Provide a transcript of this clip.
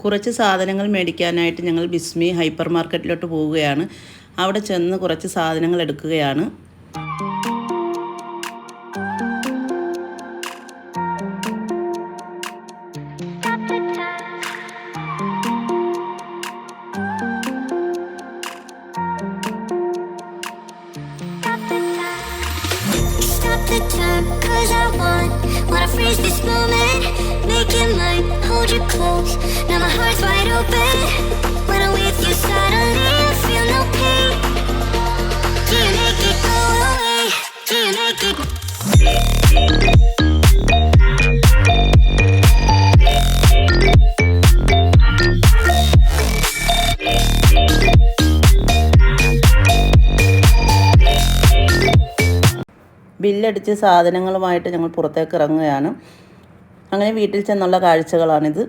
കുറച്ച് സാധനങ്ങൾ മേടിക്കാനായിട്ട് ഞങ്ങൾ ബിസ്മി ഹൈപ്പർ മാർക്കറ്റിലോട്ട് പോവുകയാണ്. അവിടെ ചെന്ന് കുറച്ച് സാധനങ്ങൾ എടുക്കുകയാണ്. The time, 'cause I wanna freeze this moment, make it mine, hold you close. Now my heart's wide open. When I'm with you, suddenly I feel no pain. Do you make it go away? Do you make it? ബില്ലടിച്ച് സാധനങ്ങളുമായിട്ട് ഞങ്ങൾ പുറത്തേക്ക് ഇറങ്ങുകയാണ്. അങ്ങനെ വീട്ടിൽ ചെന്നുള്ള കാഴ്ചകളാണിത്.